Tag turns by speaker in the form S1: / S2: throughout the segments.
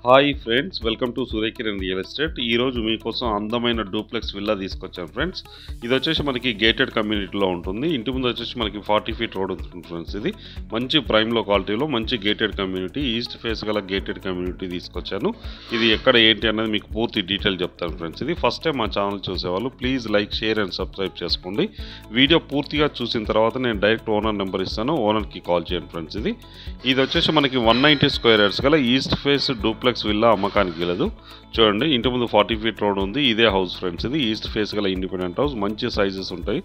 S1: Hi friends, welcome to Surya Kiran real estate. ఈరోజు మీకోసం అందమైన డూప్లెక్స్ విల్లా తీసుకొచ్చాను ఫ్రెండ్స్. ఇది వచ్చేసి మనకి గేటెడ్ కమ్యూనిటీలో ఉంటుంది. ఇంటి ముందు వచ్చేసి మనకి 40 ఫీట్ రోడ్ ఉంటుంది ఫ్రెండ్స్. ఇది మంచి ప్రైమ్లో క్వాలిటీలో మంచి గేటెడ్ కమ్యూనిటీ, ఈస్ట్ ఫేస్ గల గేటెడ్ కమ్యూనిటీ తీసుకొచ్చాను. ఇది ఎక్కడ ఏంటి అన్నది మీకు పూర్తి డీటెయిల్ చెప్తాను ఫ్రెండ్స్. ఇది ఫస్ట్ టైం మా ఛానల్ చూసేవాళ్ళు please like, share and subscribe చేసుకోండి. వీడియో పూర్తిగా చూసిన తర్వాత నేను డైరెక్ట్ ఓనర్ నెంబర్ ఇస్తాను, ఓనర్కి కాల్ చేయండి ఫ్రెండ్స్. ఇది వచ్చేసి మనకి 190 స్క్వేర్ యార్డ్స్ గల ఈస్ట్ ఫేస్ డూప్లెక్స్ విల్లా అమ్మకానికి వెళ్ళదు. చూడండి, ఇంటి ముందు 40 ఫీట్ రోడ్ ఉంది. ఇదే హౌస్ ఫ్రెండ్స్. ఇది ఈస్ట్ ఫేస్ గల ఇండిపెండెంట్ హౌస్, మంచి సైజెస్ ఉంటాయి.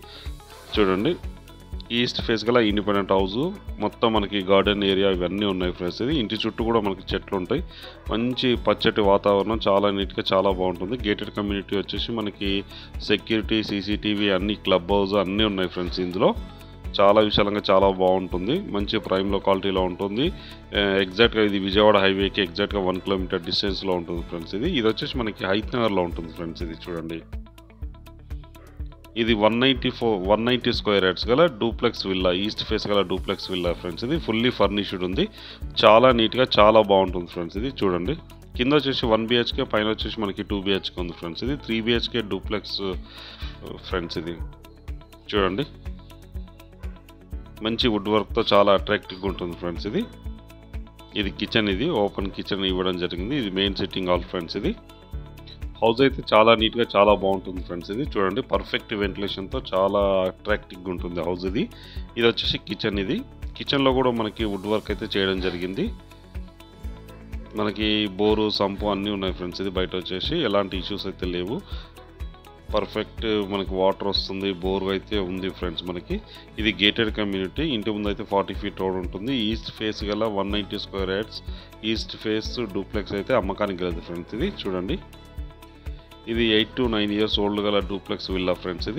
S1: చూడండి, ఈస్ట్ ఫేస్ గల ఇండిపెండెంట్ హౌస్, మొత్తం మనకి గార్డెన్ ఏరియా ఇవన్నీ ఉన్నాయి ఫ్రెండ్స్. ఇది ఇంటి చుట్టూ కూడా మనకి చెట్లు ఉంటాయి, మంచి పచ్చటి వాతావరణం, చాలా నీట్గా చాలా బాగుంటుంది. గేటెడ్ కమ్యూనిటీ వచ్చేసి మనకి సెక్యూరిటీ, సీసీటీవీ, అన్ని క్లబ్ హౌస్ అన్నీ ఉన్నాయి ఫ్రెండ్స్. ఇందులో చాలా విశాలంగా చాలా బాగుంటుంది, మంచి ప్రైమ్లో క్వాలిటీలో ఉంటుంది. ఎగ్జాక్ట్గా ఇది విజయవాడ హైవేకి ఎగ్జాక్ట్గా 1 కిలోమీటర్ డిస్టెన్స్లో ఉంటుంది ఫ్రెండ్స్. ఇది వచ్చేసి మనకి హైత్ నగర్లో ఉంటుంది ఫ్రెండ్స్. ఇది చూడండి, ఇది 190 స్క్వేర్ యార్డ్స్ గల డూప్లెక్స్ విల్లా, ఈస్ట్ ఫేస్ గల డూప్లెక్స్ విల్లా ఫ్రెండ్స్. ఇది ఫుల్లీ ఫర్నిష్డ్ ఉంది, చాలా నీట్గా చాలా బాగుంటుంది ఫ్రెండ్స్. ఇది చూడండి, కింద వచ్చేసి 1 BHK, పైన వచ్చేసి మనకి 2 BHK ఉంది ఫ్రెండ్స్. ఇది 3 BHK డూప్లెక్స్ ఫ్రెండ్స్. ఇది చూడండి, మంచి వుడ్ వర్క్తో చాలా అట్రాక్టివ్గా ఉంటుంది ఫ్రెండ్స్. ఇది కిచెన్, ఇది ఓపెన్ కిచెన్ ఇవ్వడం జరిగింది. ఇది మెయిన్ సిట్టింగ్ హాల్ ఫ్రెండ్స్. ఇది హౌస్ అయితే చాలా నీట్గా చాలా బాగుంటుంది ఫ్రెండ్స్. ఇది చూడండి, పర్ఫెక్ట్ వెంటిలేషన్తో చాలా అట్రాక్టివ్గా ఉంటుంది హౌస్. ఇది వచ్చేసి కిచెన్. ఇది కిచెన్లో కూడా మనకి వుడ్ వర్క్ అయితే చేయడం జరిగింది. మనకి బోరు, సంపు అన్నీ ఉన్నాయి ఫ్రెండ్స్. ఇది బయట వచ్చేసి ఎలాంటి ఇష్యూస్ అయితే లేవు, పర్ఫెక్ట్ మనకి వాటర్ వస్తుంది, బోర్ అయితే ఉంది ఫ్రెండ్స్ మనకి. ఇది గేటెడ్ కమ్యూనిటీ, ఇంటి ముందు అయితే 40 ఫీట్ రోడ్ ఉంటుంది. ఈస్ట్ ఫేస్ గల 190 square yards east face duplex అయితే అమ్మకానికి వెళ్ళదు ఫ్రెండ్స్. ఇది చూడండి, ఇది 8 to 9 ఇయర్స్ ఓల్డ్ గల డూప్లెక్స్ విల్లా ఫ్రెండ్స్.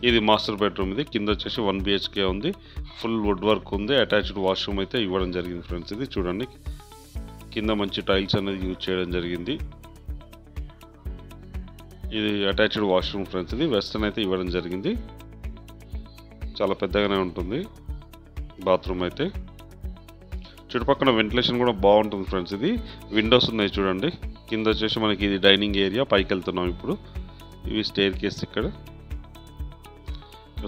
S1: ఇది మాస్టర్ బెడ్రూమ్. ఇది కింద వచ్చేసి 1 BHK ఉంది, ఫుల్ వుడ్ వర్క్ ఉంది, అటాచ్డ్ వాష్రూమ్ అయితే ఇవ్వడం జరిగింది ఫ్రెండ్స్. ఇది చూడండి, కింద మంచి టైల్స్ అనేది యూజ్ చేయడం జరిగింది. ఇది అటాచ్డ్ వాష్రూమ్ ఫ్రెండ్స్. ఇది వెస్టర్న్ అయితే ఇవ్వడం జరిగింది, చాలా పెద్దగానే ఉంటుంది బాత్రూమ్ అయితే. చుట్టుపక్కల వెంటిలేషన్ కూడా బాగుంటుంది ఫ్రెండ్స్. ఇది విండోస్ ఉన్నాయి చూడండి. కింద వచ్చేసి మనకి ఇది డైనింగ్ ఏరియా, పైకి వెళ్తున్నాం ఇప్పుడు. ఇవి స్టేర్ కేస్, ఇక్కడ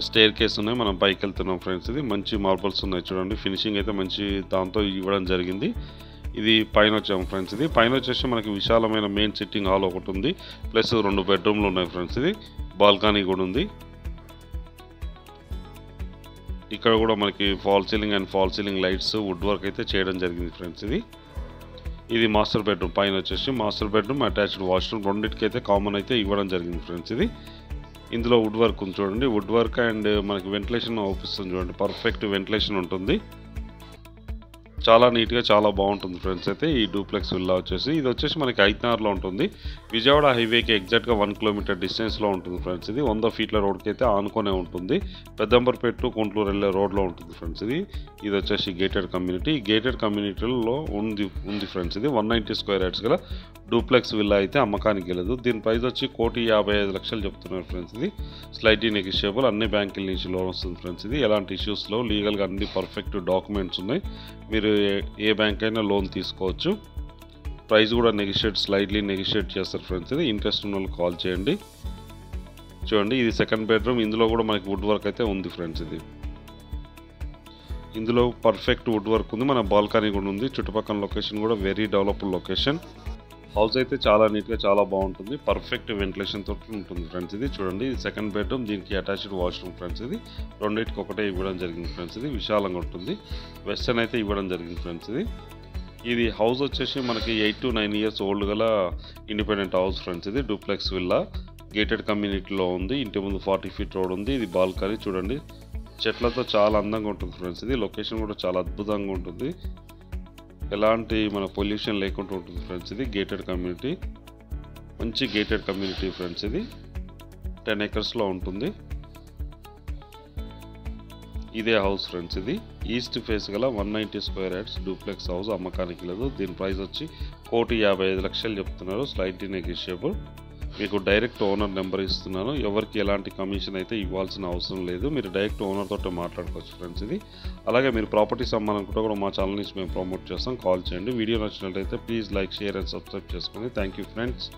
S1: స్టేర్ కేస్ ఉన్నాయి, మనం పైకి వెళ్తున్నాం ఫ్రెండ్స్. ఇది మంచి మార్బల్స్ ఉన్నాయి చూడండి, ఫినిషింగ్ అయితే మంచి దాంతో ఇవ్వడం జరిగింది. ఇది పైన వచ్చాము ఫ్రెండ్స్. ఇది పైన వచ్చేసి మనకి విశాలమైన మెయిన్ సిట్టింగ్ హాల్ ఒకటి ఉంది, ప్లస్ 2 బెడ్రూమ్లు ఉన్నాయి ఫ్రెండ్స్. ఇది బాల్కనీ కూడా ఉంది. ఇక్కడ కూడా మనకి fall ceiling lights, wood work అయితే చేయడం జరిగింది ఫ్రెండ్స్. ఇది మాస్టర్ బెడ్రూమ్, పైన వచ్చేసి మాస్టర్ బెడ్రూమ్, అటాచ్డ్ వాష్రూమ్, రెండింటికి అయితే కామన్ అయితే ఇవ్వడం జరిగింది ఫ్రెండ్స్. ఇందులో వుడ్ వర్క్ ఉంది చూడండి, వుడ్ వర్క్ అండ్ మనకి వెంటిలేషన్ అవుపిస్తుంది చూడండి, పర్ఫెక్ట్ వెంటిలేషన్ ఉంటుంది, చాలా నీట్గా చాలా బాగుంటుంది ఫ్రెండ్స్. అయితే ఈ డూప్లెక్స్ విల్లా వచ్చేసి ఇది వచ్చేసి మనకి హైత్-నగర్లో ఉంటుంది, విజయవాడ హైవేకి ఎగ్జాక్ట్గా 1 కిలోమీటర్ డిస్టెన్స్లో ఉంటుంది ఫ్రెండ్స్. ఇది 100 ఫీట్ల రోడ్కి అయితే ఆనుకొనే ఉంటుంది, పెద్దంబర్పేట టు గుంటూరు వెళ్ళే రోడ్లో ఉంటుంది ఫ్రెండ్స్. ఇది వచ్చేసి గేటెడ్ కమ్యూనిటీ. గేటెడ్ కమ్యూనిటీలో ఉంది ఫ్రెండ్స్. ఇది 190 స్క్వేర్ యార్డ్స్ గల డూప్లెక్స్ విల్లా అయితే అమ్మకానికి వెళ్ళదు. దీని ప్రైస్ వచ్చి 1,55,00,000 చెప్తున్నారు ఫ్రెండ్స్. ఇది స్లైట్లీ నెగోషియబుల్, అన్ని బ్యాంకుల నుంచి లోన్ వస్తుంది ఫ్రెండ్స్. ఇది ఎలాంటి ఇష్యూస్లో లీగల్గా అన్ని పర్ఫెక్ట్ డాక్యుమెంట్స్ ఉన్నాయి, మీరు ఏ బ్యాంక్ అయినా లోన్ తీసుకోవచ్చు. ప్రైస్ కూడా స్లైట్లీ నెగోషియేట్ చేస్తారు ఫ్రెండ్స్. ఇది ఇంట్రెస్ట్ ఉన్న వాళ్ళు కాల్ చేయండి. చూడండి, ఇది సెకండ్ బెడ్రూమ్. ఇందులో కూడా మనకి వుడ్ వర్క్ అయితే ఉంది ఫ్రెండ్స్. ఇందులో పర్ఫెక్ట్ వుడ్ వర్క్ ఉంది, మన బాల్కనీ కూడా ఉంది. చుట్టుపక్కల లొకేషన్ కూడా వెరీ డెవలప్డ్ లొకేషన్. హౌస్ అయితే చాలా నీట్గా చాలా బాగుంటుంది, పర్ఫెక్ట్ వెంటిలేషన్ తోటి ఉంటుంది ఫ్రెండ్స్. ఇది చూడండి, ఇది సెకండ్ బెడ్రూమ్, దీనికి అటాచ్డ్ వాష్రూమ్ ఫ్రెండ్స్. ఇది రెండింటికి ఒకటే ఇవ్వడం జరిగింది ఫ్రెండ్స్. ఇది విశాలంగా ఉంటుంది, వెస్టర్న్ అయితే ఇవ్వడం జరిగింది ఫ్రెండ్స్. ఇది హౌస్ వచ్చేసి మనకి 8 to 9 ఇయర్స్ ఓల్డ్ గల ఇండిపెండెంట్ హౌస్ ఫ్రెండ్స్. ఇది డూప్లెక్స్ విల్లా గేటెడ్ కమ్యూనిటీలో ఉంది, ఇంటి ముందు 40 ఫీట్ రోడ్ ఉంది. ఇది బాల్కనీ చూడండి, చెట్లతో చాలా అందంగా ఉంటుంది ఫ్రెండ్స్. ఇది లొకేషన్ కూడా చాలా అద్భుతంగా ఉంటుంది, ఎలాంటి మన పొల్యూషన్ లేకుండా ఉంటుంది ఫ్రెండ్స్. ఇది గేటెడ్ కమ్యూనిటీ, మంచి గేటెడ్ కమ్యూనిటీ ఫ్రెండ్స్. ఇది 10 acresలో ఉంటుంది. ఇదే హౌస్ ఫ్రెండ్స్. ఇది ఈస్ట్ ఫేస్ గల 190 స్క్వేర్ యార్డ్స్ డూప్లెక్స్ హౌస్ అమ్మకానికి లేదు. దీని ప్రైస్ వచ్చి 1,55,00,000 చెప్తున్నారు, స్లైట్లీ నెగోషియబుల్. మీకు డైరెక్ట్ ఓనర్ నెంబర్ ఇస్తున్నాను. ఎవరికి ఎలాంటి కమిషన్ అయితే ఇవ్వాల్సిన అవసరం లేదు. మీరు డైరెక్ట్ ఓనర్ తోటి మాట్లాడుకోవచ్చు ఫ్రెండ్స్ ఇది. అలాగే మీరు ప్రాపర్టీస్ అమ్మాలనుకుంటే కూడా మా ఛానల్ నుంచి మేము ప్రమోట్ చేస్తాం. కాల్ చేయండి. వీడియో నచ్చినట్లయితే please like, share and subscribe చేసుకోండి. Thank you friends.